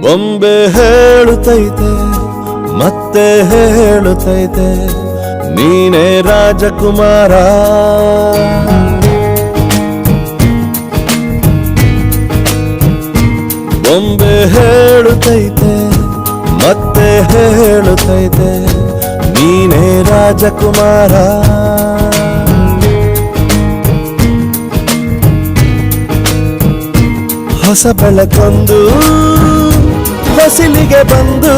ಬೊಂಬೆ ಹೇಳುತ್ತೈತೆ ಮತ್ತೆ ಹೇಳುತ್ತೈತೆ ನೀನೇ ರಾಜಕುಮಾರ. ಬೊಂಬೆ ಹೇಳುತ್ತೈತೆ ಮತ್ತೆ ಹೇಳುತ್ತೈತೆ ನೀನೇ ರಾಜಕುಮಾರ. ಹೊಸ ಬೆಳಕೊಂದು ಹೊಸಿಲಿಗೆ ಬಂದು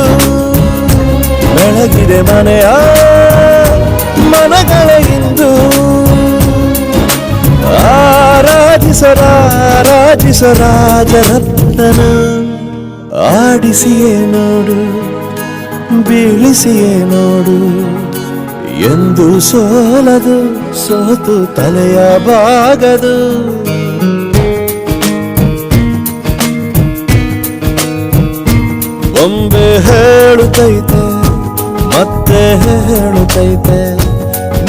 ಬೆಳಗಿದೆ ಮನೆಯ ಮನಗಳ ಇಂದು. ಆರಾಧಿಸ ರಾಜರತ್ನನ ಆಡಿಸಿಯೇ ನೋಡು ಬೀಳಿಸಿಯೇ ನೋಡು ಎಂದು ಸೋಲದು ಸೋತು ತಲೆಯ ಬಾಗದು. ಬೊಂಬೆ ಹೇಳುತ್ತೈತೆ ಮತ್ತೆ ಹೇಳುತ್ತೈತೆ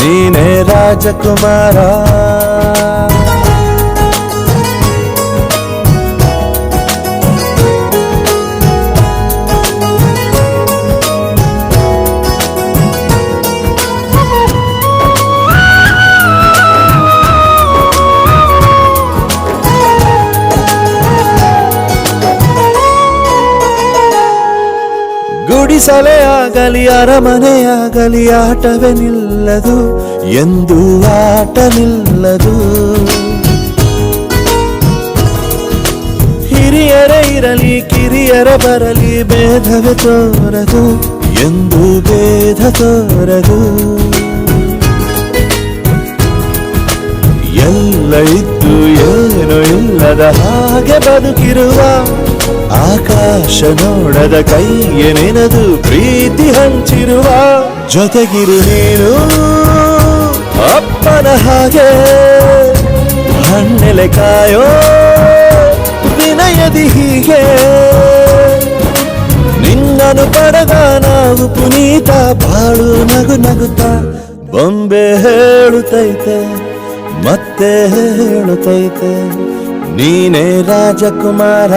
ನೀನೇ ರಾಜಕುಮಾರ. ಗುಡಿಸಲೇ ಆಗಲಿ ಅರಮನೆಯಾಗಲಿ ಆಟವೇ ನಿಲ್ಲದು ಎಂದು ಆಟ ನಿಲ್ಲದು. ಹಿರಿಯರೇ ಇರಲಿ ಕಿರಿಯರ ಬರಲಿ ಭೇದವೇ ತೋರದು ಎಂದು ಭೇದ ತೋರದು. ಎಲ್ಲ ಇದ್ದು ಏನೋ ಇಲ್ಲದ ಹಾಗೆ ಬದುಕಿರುವ ಆಕಾಶ ನೋಡದ ಕೈಯೇ ನೆನೆದು ಪ್ರೀತಿ ಹಂಚಿರುವ ಜೊತೆಗಿರು ನೀನು ಅಪ್ಪನ ಹಾಗೆ ಹಣ್ಣೆಲೆ ಕಾಯೋ ವಿನಯದಿ ಹೀಗೆ. ನಿನ್ನನ್ನು ಪಡೆದ ನಾವು ಪುನೀತ ಬಾಳು ನಗು ನಗುತ್ತಾ. ಬೊಂಬೆ ಹೇಳುತ್ತೈತೆ ಮತ್ತೆ ಹೇಳುತ್ತೈತೆ ನೀನೇ ರಾಜಕುಮಾರ.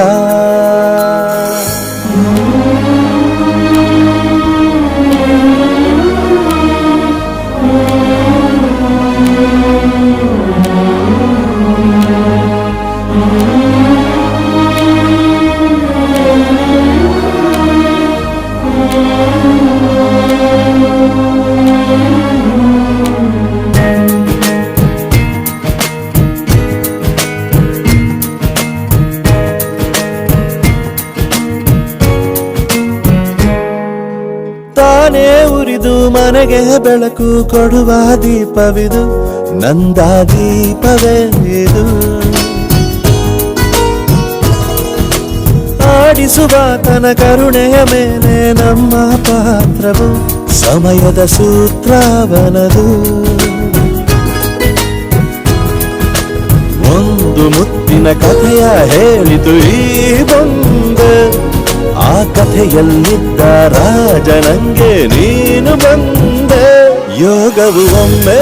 ತಾನೇ ಉರಿದು ಮನೆಗೆ ಬೆಳಕು ಕೊಡುವ ದೀಪವಿದು ನಂದ ದೀಪವೇ ಇದು. ಆಡಿಸುವ ತನ ಕರುಣೆಯ ಮೇಲೆ ನಮ್ಮ ಪಾತ್ರವು ಸಮಯದ ಸೂತ್ರವನದು. ಒಂದು ಮುತ್ತಿನ ಕಥೆಯ ಹೇಳಿತು ಈ ಬೊಂಬೆ, ಆ ಕಥೆಯಲ್ಲಿದ್ದ ರಾಜ ನಂಗೆ ನೀನು ಬಂದೆ. ಯೋಗವು ಒಮ್ಮೆ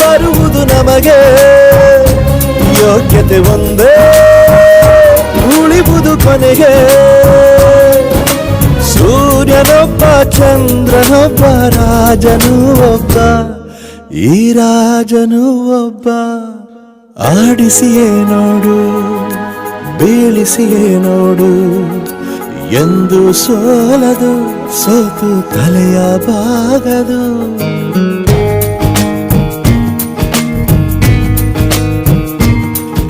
ಬರುವುದು ನಮಗೆ, ಯೋಗ್ಯತೆ ಒಂದೇ ಉಳಿವುದು ಕೊನೆಗೆ. ಸೂರ್ಯನೊಬ್ಬ ಚಂದ್ರನೊಬ್ಬ ರಾಜನು ಒಬ್ಬ, ಈ ರಾಜನು ಒಬ್ಬ. ಆಡಿಸಿಯೇ ನೋಡು ಬೀಳಿಸಿಯೇ ನೋಡು ಎಂದು ಸೋಲದು ಸೋತು ತಲೆಯ ಬಾಗದು.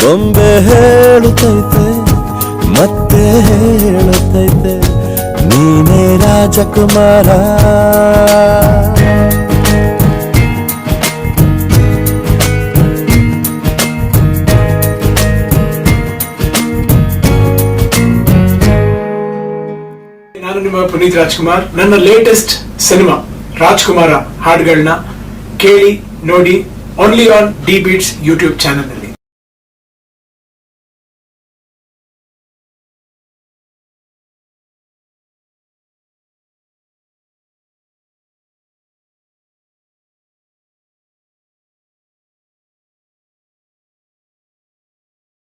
ಬೊಂಬೆ ಹೇಳುತ್ತೈತೆ ಮತ್ತೆ ಹೇಳುತ್ತೈತೆ ನೀನೇ ರಾಜಕುಮಾರ. ನಾನು ನಿಮ್ಮ ಪುನೀತ್ ರಾಜ್ಕುಮಾರ್. ನನ್ನ ಲೇಟೆಸ್ಟ್ ಸಿನಿಮಾ ರಾಜ್ಕುಮಾರ ಹಾಡುಗಳನ್ನ ಕೇಳಿ ನೋಡಿ only on the beats YouTube channel.